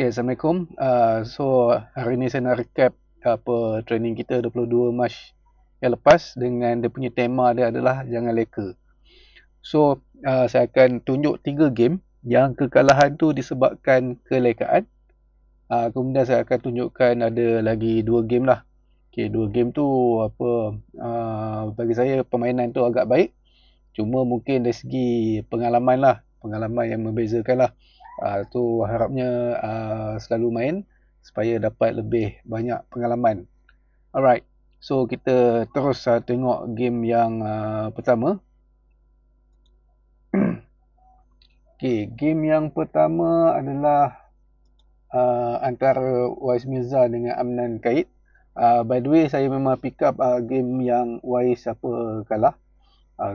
Okay, Assalamualaikum. So hari ni saya nak recap apa training kita 22 Mac yang lepas dengan dia punya tema dia adalah jangan leka. So saya akan tunjuk 3 game yang kekalahan tu disebabkan kelekaan. Kemudian saya akan tunjukkan ada lagi 2 game lah. Okay, 2 game tu apa bagi saya permainan tu agak baik. Cuma mungkin dari segi pengalaman lah, pengalaman yang membezakan lah. Tu harapnya selalu main supaya dapat lebih banyak pengalaman. Alright, so kita terus tengok game yang pertama. Okay, game yang pertama adalah antara Wais Mirza dengan Amnan Kait. By the way, saya memang pick up game yang Wais kalah.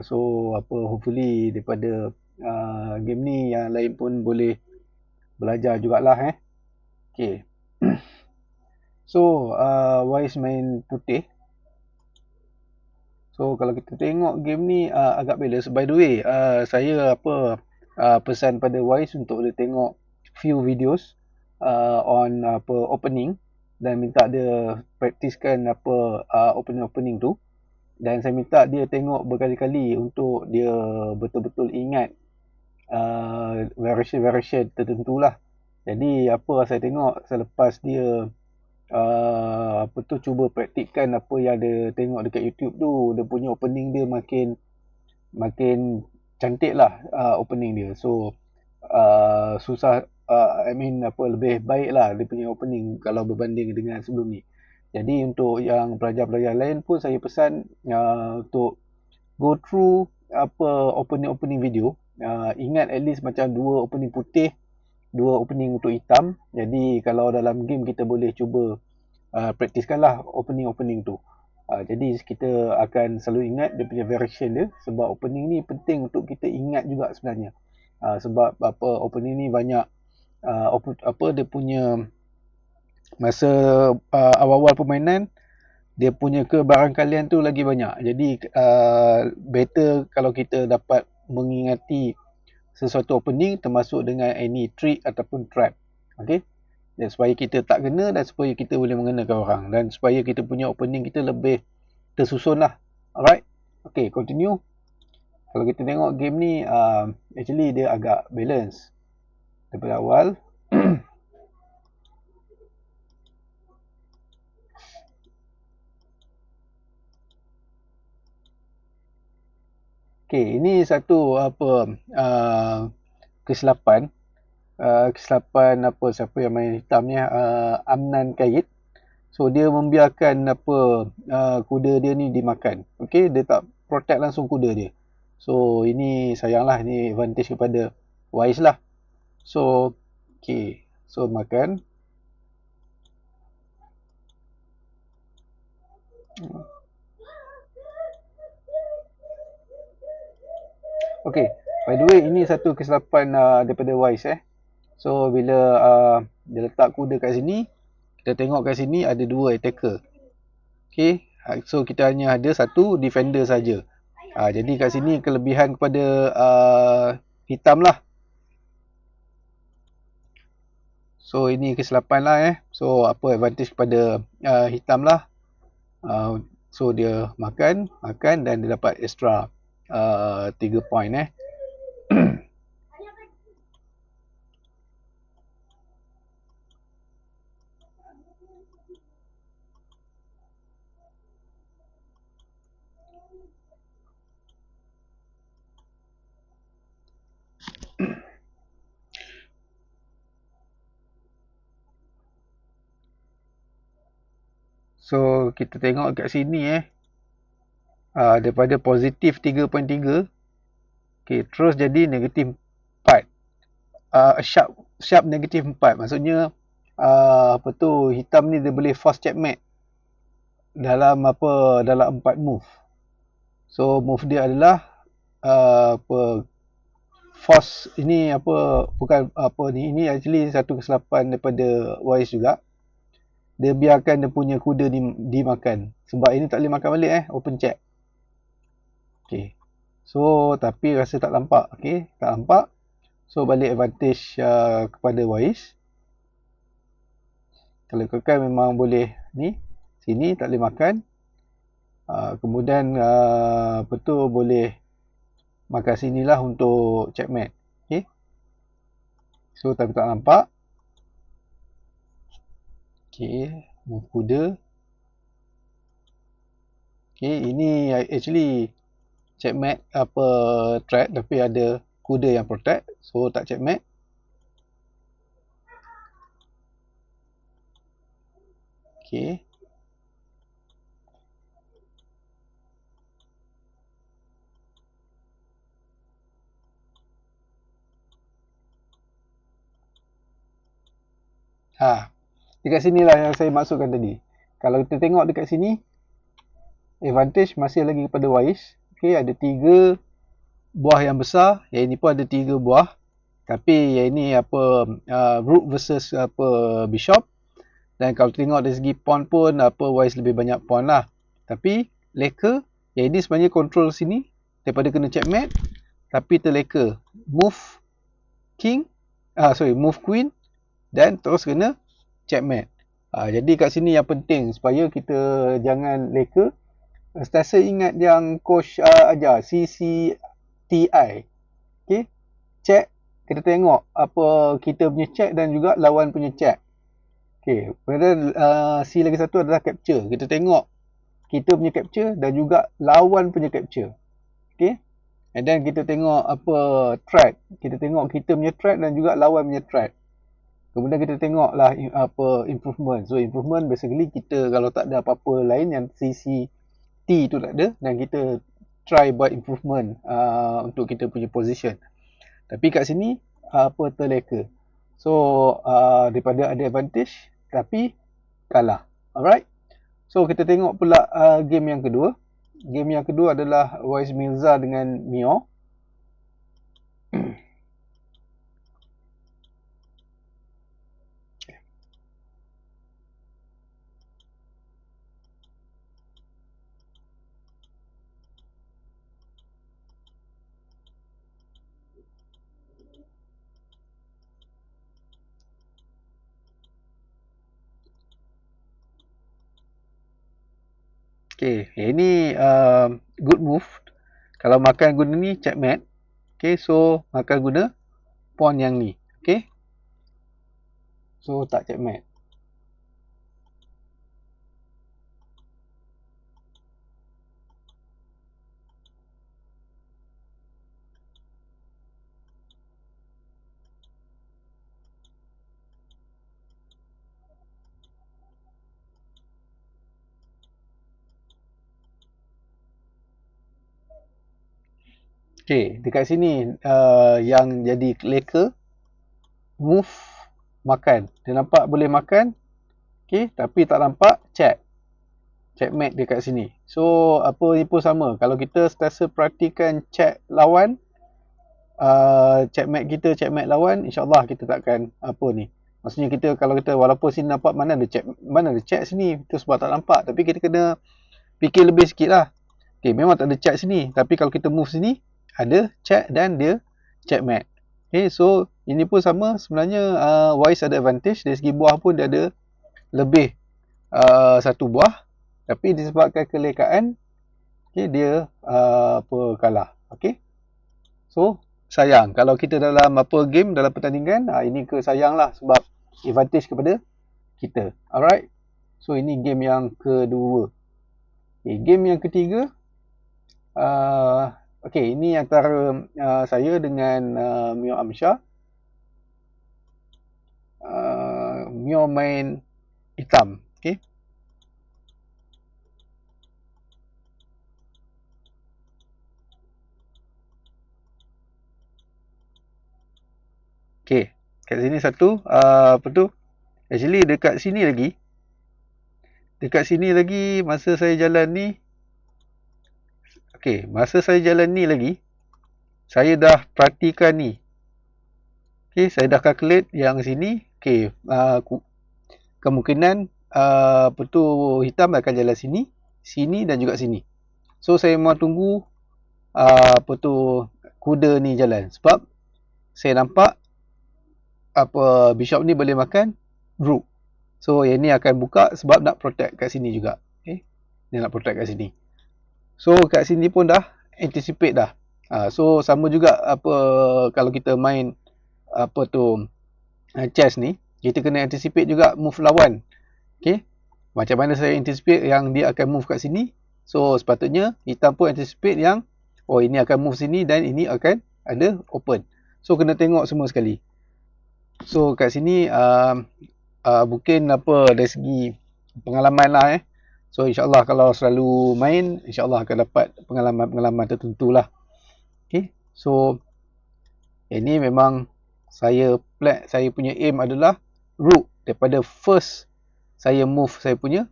So hopefully daripada game ni yang lain pun boleh belajar jugalah Okay. So Wais main putih. So kalau kita tengok game ni agak balance. By the way, saya pesan pada Wais untuk dia tengok few videos on opening dan minta dia praktiskan opening tu. Dan saya minta dia tengok berkali-kali untuk dia betul-betul ingat variation tertentulah. Jadi saya tengok selepas dia cuba praktikkan apa yang dia tengok dekat YouTube tu, dia punya opening dia makin cantik lah opening dia. So susah lebih baik lah dia punya opening kalau berbanding dengan sebelum ni. Jadi untuk yang pelajar-pelajar lain pun saya pesan untuk go through opening video. Ingat at least macam 2 opening putih, 2 opening untuk hitam. Jadi kalau dalam game kita boleh cuba praktiskan lah opening tu. Jadi kita akan selalu ingat dia punya variation dia, sebab opening ni penting untuk kita ingat juga sebenarnya. Sebab opening ni banyak dia punya masa awal-awal permainan, dia punya kebarangkalian tu lagi banyak. Jadi better kalau kita dapat mengingati sesuatu opening termasuk dengan any trick ataupun trap. Okay, dan supaya kita tak kena dan supaya kita boleh mengenakan orang, dan supaya kita punya opening kita lebih tersusun lah. Alright, okay, continue. Kalau kita tengok game ni actually dia agak balance daripada awal. Okay, ini satu kesilapan siapa yang main hitam ni, Amnan Kait. So dia membiarkan kuda dia ni dimakan. Okay, dia tak protect langsung kuda dia. So ini sayanglah, ini advantage kepada Wais lah. So okay, so makan. Okay, by the way, ini satu kesilapan daripada Wais So bila dia letak kuda kat sini, kita tengok kat sini ada 2 attacker. Okay, so kita hanya ada 1 defender saja. Jadi kat sini kelebihan kepada hitam lah. So ini kesilapan lah So advantage kepada hitam lah. So dia makan dan dia dapat extra 3 point So kita tengok kat sini daripada positif 3.3, okay, terus jadi negatif 4. Sharp negatif 4. Maksudnya hitam ni dia boleh force checkmate dalam 4 move. So move dia adalah force ini ini actually satu kesilapan daripada Wise juga. Dia biarkan dia punya kuda dimakan. Sebab ini tak boleh makan balik open check. Okay. So tapi rasa tak nampak. Okay, tak nampak. So balik advantage kepada Wise. Kalau ikutkan memang boleh ni, sini tak boleh makan. Kemudian betul boleh makan sinilah untuk checkmate. Okay. So tapi tak nampak. Okay, move kuda. Okay, ini actually checkmate apa threat, tapi ada kuda yang protect, so tak checkmate. Okay. Dekat sinilah yang saya maksudkan tadi. Kalau kita tengok dekat sini, advantage masih lagi kepada Wise. Okay, ada 3 buah yang besar, yang ini pun ada 3 buah. Tapi yang ini apa rook versus apa bishop. Dan kalau tengok dari segi pawn pun apa Wise lebih banyak pawn lah. Tapi leka, yang ini sebenarnya control sini daripada kena checkmate, tapi terleka move king, move queen dan terus kena checkmate. Jadi kat sini yang penting supaya kita jangan leka. Sentiasa ingat yang coach ajar, CCTI. Okay, check, kita tengok apa kita punya check dan juga lawan punya check. Okay, kemudian C lagi satu adalah capture. Kita tengok kita punya capture dan juga lawan punya capture. Okay, and then kita tengok apa threat. Kita tengok kita punya threat dan juga lawan punya threat. Kemudian kita tengoklah apa improvement. So improvement basically kita kalau tak ada apa-apa lain yang CCT tu tak ada, dan kita try buat improvement untuk kita punya position. Tapi kat sini apa terleka. So daripada ada advantage tapi kalah. Alright. So kita tengok pula game yang kedua. Game yang kedua adalah Wise Mirza dengan Mio. Okay, ini good move. Kalau makan guna ni checkmate. Okay, so makan guna pawn yang ni. Okay, so tak checkmate. Okay, dekat sini yang jadi leka move makan. Dia nampak boleh makan. Okay, tapi tak nampak check. Checkmate dekat sini. So apa ni pun sama. Kalau kita sentiasa perhatikan check lawan, checkmate kita, checkmate lawan, insyaAllah kita takkan apa ni. Maksudnya kita kalau kita walaupun sini nampak mana ada check sini, itu sebab tak nampak. Tapi kita kena fikir lebih sikit lah. Okay, memang tak ada check sini. Tapi kalau kita move sini, ada check dan dia checkmate. Okay, so ini pun sama. Sebenarnya Wise ada advantage. Dari segi buah pun dia ada lebih satu buah. Tapi disebabkan kelekaan, okay, dia apa kalah. Okay, so sayang kalau kita dalam apa game, dalam pertandingan, ini sayang lah sebab advantage kepada kita. Alright, so ini game yang kedua. Okay, game yang ketiga, okay, ini antara saya dengan Mio Amsyah. Mio main hitam. Okay, okay, kat sini satu apa tu, actually dekat sini lagi masa saya jalan ni, okay, masa saya jalan ni lagi saya dah perhatikan ni. Okay, saya dah calculate yang sini. Okay, kemungkinan apa tu hitam akan jalan sini, sini dan juga sini. So saya mau tunggu apa tu kuda ni jalan, sebab saya nampak apa bishop ni boleh makan rook. So yang ni akan buka sebab nak protect kat sini juga. Okay, dia nak protect kat sini. So kat sini pun dah anticipate dah. So sama juga apa kalau kita main apa tu chess ni, kita kena anticipate juga move lawan. Okay, macam mana saya anticipate yang dia akan move kat sini. So sepatutnya hitam pun anticipate yang oh ini akan move sini dan ini akan ada open. So kena tengok semua sekali. So kat sini mungkin apa dari segi pengalaman lah So insyaAllah kalau selalu main, insyaAllah akan dapat pengalaman-pengalaman tertentu lah. Okay, so ini memang saya punya aim adalah rook daripada first saya move saya punya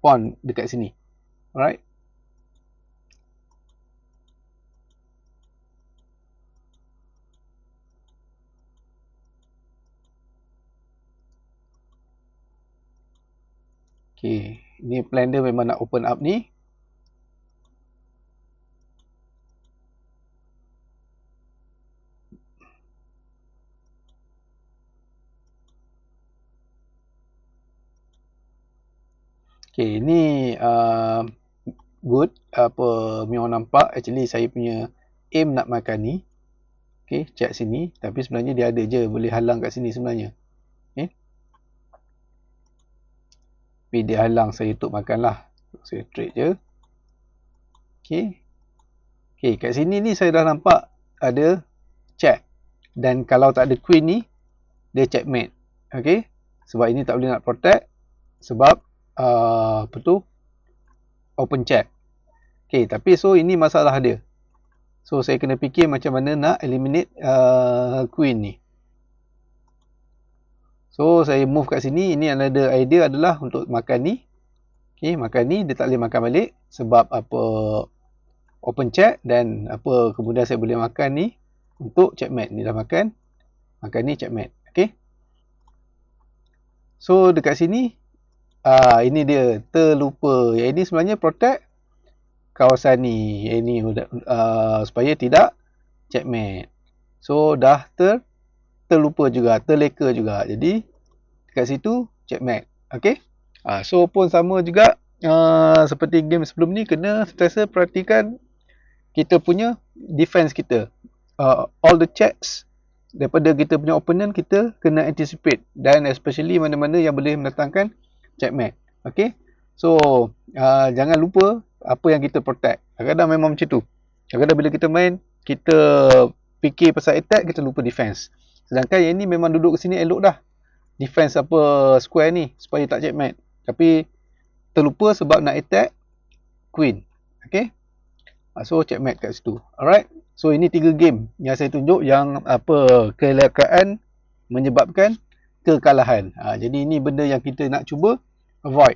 pawn dekat sini. Alright. Okay, ni plan dia memang nak open up ni. Okay, ni good. Apa Mio nampak actually saya punya aim nak makan ni. Okay, check sini. Tapi sebenarnya dia ada je boleh halang kat sini sebenarnya. Okay. Tapi dia halang saya untuk makan lah. Saya trade je. Okay. Okay, kat sini ni saya dah nampak ada check. Dan kalau tak ada queen ni, dia checkmate. Okay. Sebab ini tak boleh nak protect. Sebab apa tu? Open check. Okay, tapi so ini masalah dia. So saya kena fikir macam mana nak eliminate queen ni. So saya move kat sini. Ini another idea adalah untuk makan ni. Okay, makan ni dia tak boleh makan balik. Sebab apa open check. Dan apa kemudian saya boleh makan ni untuk checkmate. Ni dah makan. Makan ni checkmate. Okay. So dekat sini. Ini dia terlupa. Yang ini sebenarnya protect kawasan ni. Yang ini supaya tidak checkmate. So dah terlupa juga, terleka juga. Jadi dekat situ checkmate. Okay. So pun sama juga seperti game sebelum ni, kena sentiasa perhatikan kita punya defense kita. All the checks daripada kita punya opponent kita kena anticipate, dan especially mana-mana yang boleh mendatangkan checkmate. Okay. So jangan lupa apa yang kita protect. Kadang-kadang memang macam tu. Kadang-kadang bila kita main, kita fikir pasal attack, kita lupa defense. Sedangkan yang ni memang duduk ke sini elok dah. Defense apa square ni supaya tak checkmate. Tapi terlupa sebab nak attack queen. Okay. So checkmate kat situ. Alright. So ini 3 game yang saya tunjuk yang apa kecelakaan menyebabkan kekalahan. Jadi ini benda yang kita nak cuba avoid.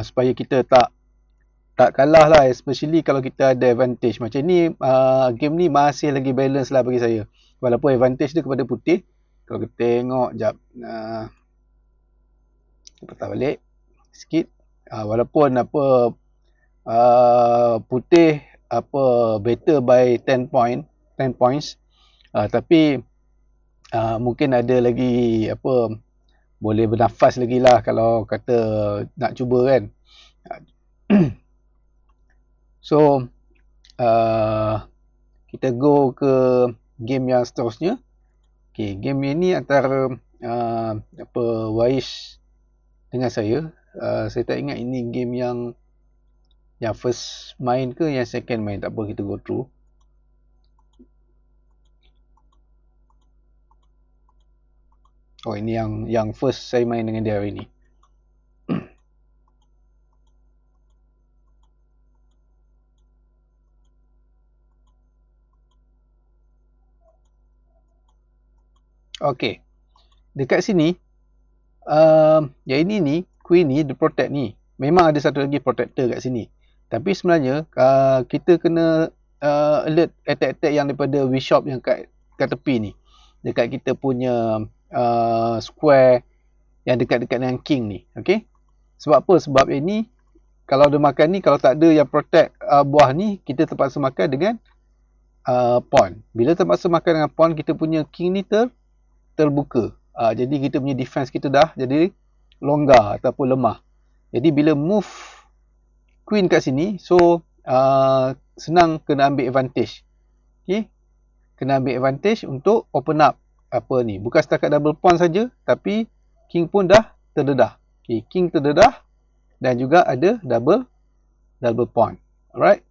Supaya kita tak kalah lah, especially kalau kita ada advantage. Macam ni game ni masih lagi balance lah bagi saya. Walaupun advantage dia kepada putih. Kalau kita tengok jap, kita patah balik sikit. Walaupun apa putih apa better by 10 points, tapi mungkin ada lagi apa boleh bernafas lagi lah kalau kata nak cuba kan. So kita go ke game yang seterusnya. Okay, game ini antara apa Wais dengan saya. Saya tak ingat ini game yang first main ke yang second main. Tak apa, kita go through. Oh, ini yang first saya main dengan dia hari ni. Okay, dekat sini yang ini ni queen ni, the protect ni memang ada satu lagi protector kat sini. Tapi sebenarnya kita kena alert attack-attack yang daripada bishop yang kat tepi ni, dekat kita punya square yang dekat-dekat dengan king ni. Okay, sebab apa? Sebab ini kalau dia makan ni, kalau tak ada yang protect buah ni, kita terpaksa makan dengan pawn. Bila terpaksa makan dengan pawn, kita punya king ni terbuka. jadi kita punya defense kita dah jadi longgar ataupun lemah. Jadi bila move queen kat sini, so senang kena ambil advantage. Okay, kena ambil advantage untuk open up apa ni, bukan setakat double pawn saja, tapi king pun dah terdedah. Okay, king terdedah dan juga ada double pawn. Alright.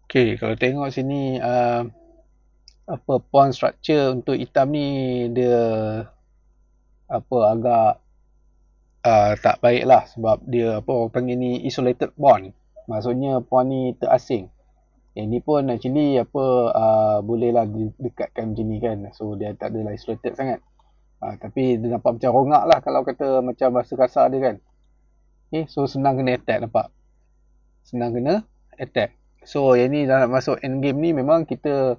Okay, kalau tengok sini apa pawn structure untuk hitam ni dia apa agak tak baik lah, sebab dia apa orang panggil ni isolated pawn. Maksudnya pawn ni terasing. Yang ni pun actually apa boleh lah dekatkan macam ni kan. So dia tak adalah isolated sangat. Tapi dia nampak macam rongak lah kalau kata macam bahasa kasar dia kan. Okay, so senang kena attack, nampak. Senang kena attack. So yang ni dah nak masuk end game ni memang kita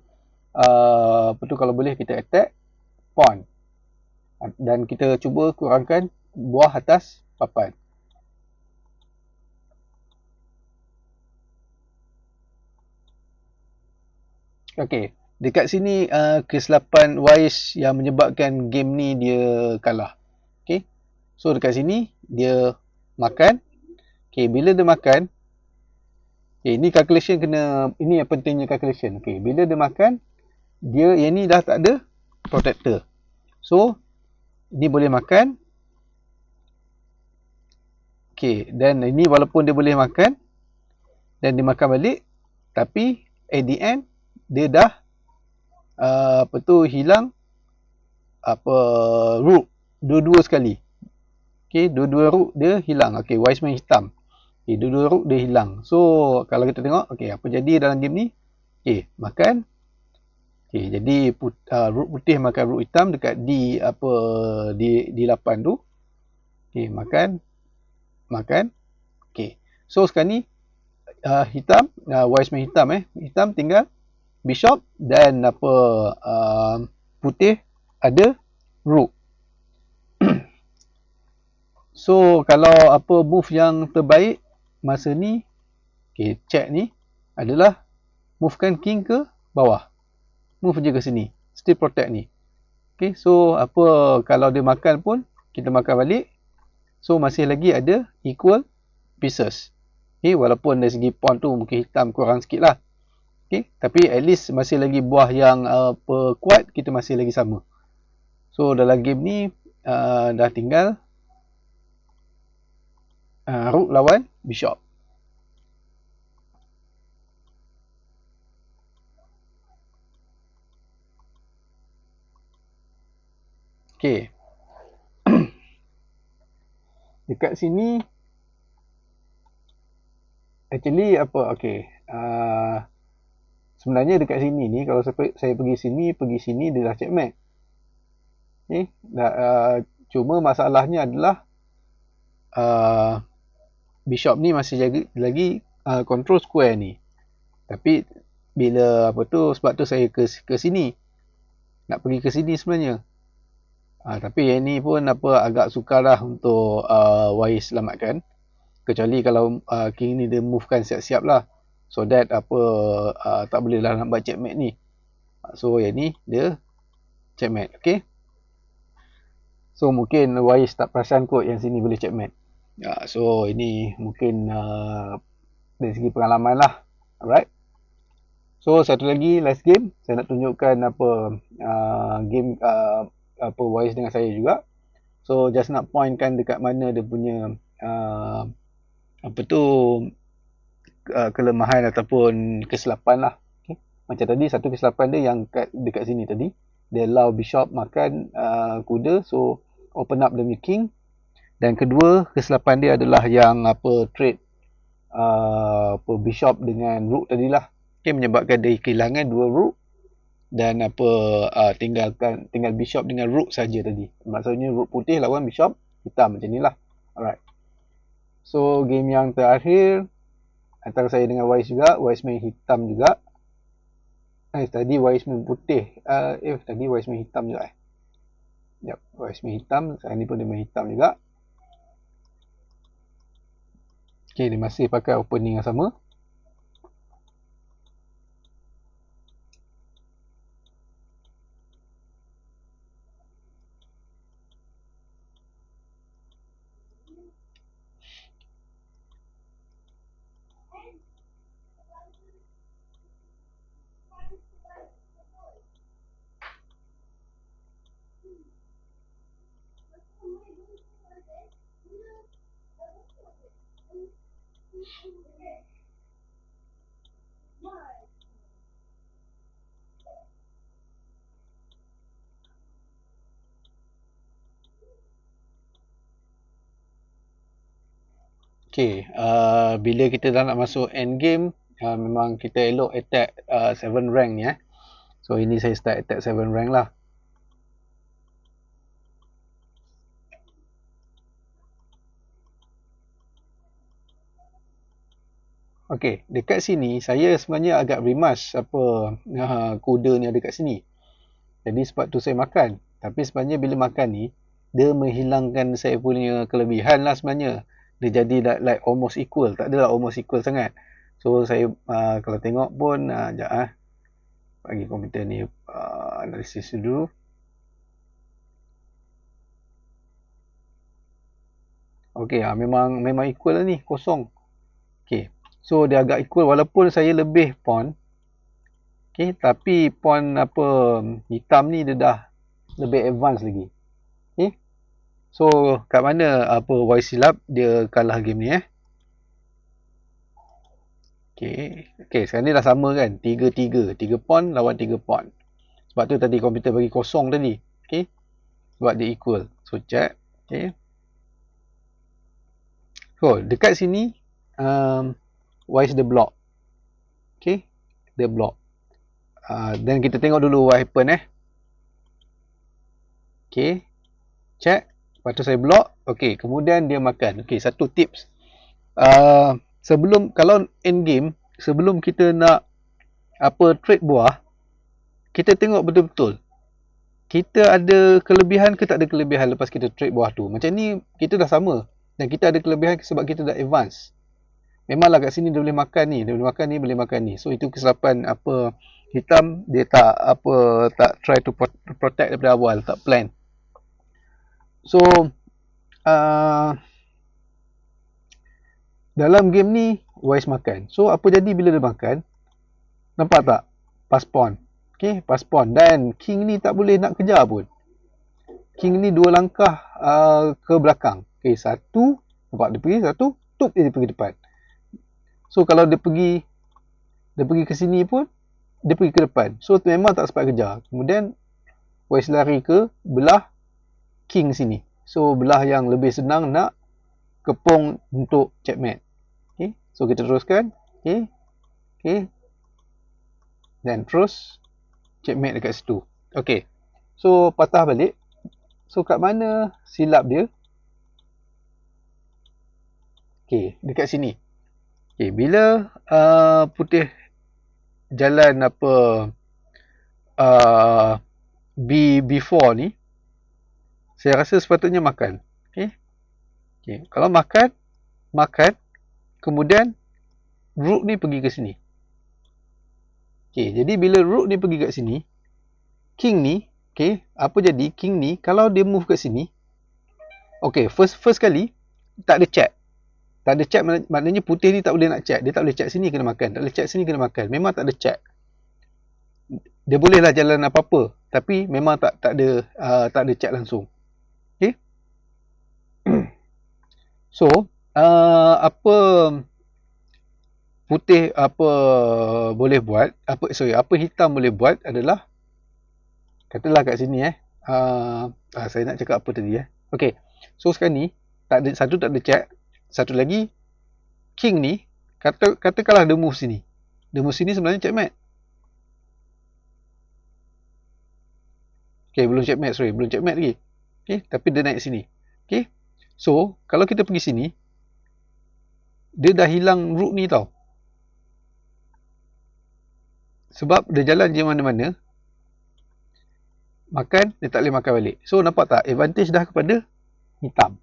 apa tu, kalau boleh kita attack pawn. Dan kita cuba kurangkan buah atas papan. Okey, dekat sini kesilapan Wise yang menyebabkan game ni dia kalah. Okey. So dekat sini dia makan. Okey, bila dia makan, okey, ini calculation kena, ini yang pentingnya calculation. Okey, bila dia makan, dia yang ni dah tak ada protector. So ini boleh makan. Okey, dan ini walaupun dia boleh makan dan dia makan balik, tapi at the end dia dah apa tu hilang apa rook dua-dua sekali. Okey, dua-dua rook dia hilang. Okey, Wise main hitam. Okey, dua-dua rook dia hilang. So kalau kita tengok, okey, apa jadi dalam game ni? Okey, makan. Okey, jadi rook putih makan rook hitam dekat D apa di 8 tu. Okey, makan. Okey. So sekarang ni hitam, Wise main hitam hitam tinggal bishop dan apa putih ada rook. So kalau apa move yang terbaik masa ni, okay, check ni adalah movekan king ke bawah, move je ke sini, still protect ni. Okay, so apa kalau dia makan pun kita makan balik, so masih lagi ada equal pieces. Okay, walaupun dari segi pawn tu mungkin hitam kurang sikit lah. Okay, tapi at least masih lagi buah yang kuat, kita masih lagi sama. So dalam game ni dah tinggal rook lawan bishop. Okay. Dekat sini actually apa, okay, sebenarnya dekat sini ni kalau saya pergi sini dia dah checkmate. Okay, cuma masalahnya adalah bishop ni masih lagi control square ni. Tapi bila apa tu, sebab tu saya ke sini, nak pergi ke sini sebenarnya. Tapi yang ni pun apa agak sukar lah untuk Wise selamatkan. Kecuali kalau king ni dia movekan siap-siap lah, so that apa tak boleh lah nak buat checkmate ni. So yang ni dia checkmate. Okay, so mungkin Wise tak perasan kot yang sini boleh checkmate. So ini mungkin dari segi pengalaman lah. Alright. So satu lagi last game saya nak tunjukkan apa game apa Wise dengan saya juga. So just nak pointkan dekat mana dia punya apa tu kelemahan ataupun kesilapan lah. Okay. Macam tadi satu kesilapan dia yang dekat sini tadi, dia allow bishop makan kuda, so open up demi king. Dan kedua kesilapan dia adalah yang apa trade apa bishop dengan rook tadilah. Okay, menyebabkan dia kehilangan dua rook dan tinggal bishop dengan rook saja tadi. Maksudnya rook putih lawan bishop hitam macam inilah. Alright. So game yang terakhir antara saya dengan Wise juga. Wise main hitam juga. Tadi Wise main putih. Tadi Wise main hitam juga. Yep, Wise main hitam. Sekarang ni pun dia main hitam juga. Okay, dia masih pakai opening yang sama. Okay, bila kita dah nak masuk end game, memang kita elok attack 7 rank ni So ini saya start attack 7 rank lah. Okay, dekat sini saya sebenarnya agak rimas kuda ni ada kat sini. Jadi sebab tu saya makan. Tapi sebenarnya bila makan ni, dia menghilangkan saya punya kelebihan lah sebenarnya. Dia jadi like almost equal. Tak adalah almost equal sangat. So saya kalau tengok pun, sekejap bagi komputer ni analisis dulu. Okay, memang equal lah ni, kosong. Okay, so dia agak equal walaupun saya lebih pawn. Okay, tapi pawn hitam ni dia dah lebih advance lagi. Okay, so kat mana Wise silap dia kalah game ni Okay, sekarang ni dah sama kan, 3-3 pawn lawan 3 pawn. Sebab tu tadi komputer bagi kosong tadi. Okay, sebab dia equal. So check. Okay, so dekat sini Wise dia block. Okay, dia block. Dan kita tengok dulu what happen Okay, check. Lepas tu saya block. Okay, kemudian dia makan. Okay, satu tips. Sebelum, kalau end game, sebelum kita nak trade buah, kita tengok betul-betul kita ada kelebihan ke tak ada kelebihan lepas kita trade buah tu. Macam ni kita dah sama dan kita ada kelebihan sebab kita dah advance. Memanglah kat sini dia boleh makan ni, dia boleh makan ni, boleh makan ni. So itu kesilapan hitam, dia tak try to protect daripada awal, tak plan. So dalam game ni Wise makan. So apa jadi bila dia makan? Nampak tak? Pass pawn. Okay, pass pawn. Dan king ni tak boleh nak kejar pun. King ni 2 langkah ke belakang. Okay, satu. Nampak dia pergi, satu. Tup dia pergi depan. So kalau dia pergi ke sini pun, dia pergi ke depan. So memang tak sempat kejar. Kemudian Wise lari ke belah king sini. So belah yang lebih senang nak kepung untuk checkmate. Okay, so kita teruskan. Okay. Dan terus checkmate dekat situ. Okay, so patah balik. So kat mana silap dia? Okay, dekat sini. Okay, bila putih jalan B4 ni, saya rasa sepatutnya makan. Okay, kalau makan, kemudian rook ni pergi ke sini. Okay, jadi bila rook ni pergi kat sini, king ni, okay, apa jadi? King ni, kalau dia move kat sini, okay, first kali, tak ada check. Tak ada check maknanya putih ni tak boleh nak check. Dia tak boleh check sini kena makan. Tak boleh check sini kena makan. Memang tak ada check. Dia bolehlah jalan apa-apa. Tapi memang tak ada check langsung. Okay. So, putih boleh buat, apa hitam boleh buat adalah, katalah kat sini saya nak cakap apa tadi Okay. So sekarang ni satu tak ada check, satu lagi king ni katakanlah dia move sini. Dia move sini sebenarnya checkmate. Okay, belum checkmate, sorry, belum checkmate lagi. Okay, tapi dia naik sini. Okay, so kalau kita pergi sini, dia dah hilang rook ni tau. Sebab dia jalan je mana-mana, makan, dia tak boleh makan balik. So nampak tak, advantage dah kepada hitam.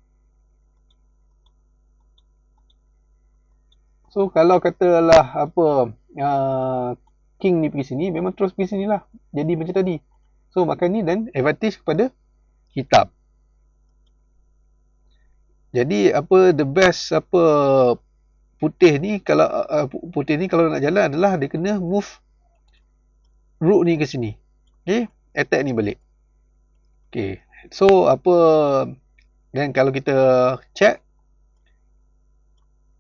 So kalau katalah apa, king ni pergi sini, memang terus pergi sini lah. Jadi macam tadi. So makan ni dan advantage kepada hitam. Jadi apa the best apa putih ni kalau nak jalan adalah dia kena move rook ni ke sini. Okay, attack ni balik. Okay, so apa, dan kalau kita check,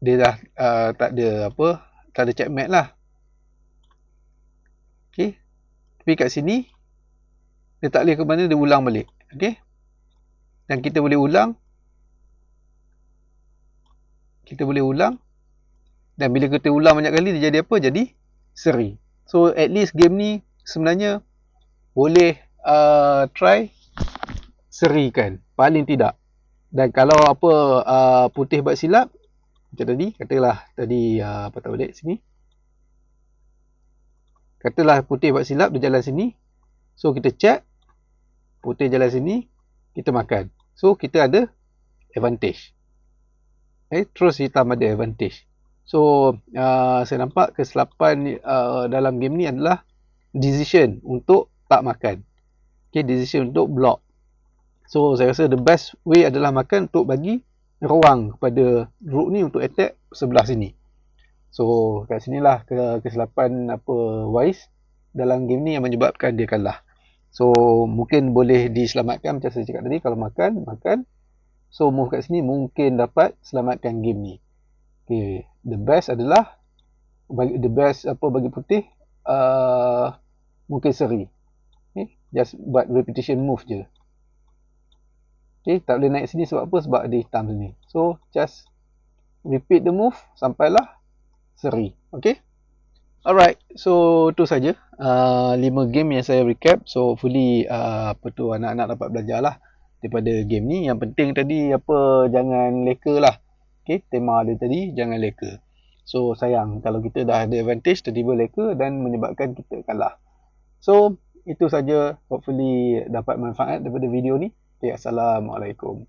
dia dah tak ada apa, tak ada checkmate lah. Okay, tapi kat sini dia tak boleh ke mana, dia ulang balik. Okay, dan kita boleh ulang, dan bila kita ulang banyak kali, dia jadi apa? Jadi seri. So at least game ni sebenarnya boleh try serikan paling tidak. Dan kalau apa putih buat silap macam tadi, katalah tadi patah balik sini, katalah putih buat silap, dia jalan sini, so kita check, putih jalan sini, kita makan, so kita ada advantage. Terus hitam ada advantage. So saya nampak kesilapan dalam game ni adalah decision untuk tak makan. Okay, decision untuk block. So saya rasa the best way adalah makan untuk bagi ruang kepada rook ni untuk attack sebelah sini. So kat sinilah kesilapan apa Wise dalam game ni yang menyebabkan dia kalah. So mungkin boleh diselamatkan macam saya cakap tadi, kalau makan. So move kat sini mungkin dapat selamatkan game ni. Okay, the best adalah bagi putih mungkin seri. Okay, just buat repetition move je. Okay, tak boleh naik sini sebab apa? Sebab ada hitam sini. So just repeat the move sampailah seri. Okay, alright, so tu saja 5 game yang saya recap. So hopefully anak-anak dapat belajar lah daripada game ni. Yang penting tadi apa, jangan leka lah. Okay, tema dia tadi jangan leka. So sayang kalau kita dah ada advantage tiba-tiba leka dan menyebabkan kita kalah. So itu saja, hopefully dapat manfaat daripada video ni. Okay, Assalamualaikum.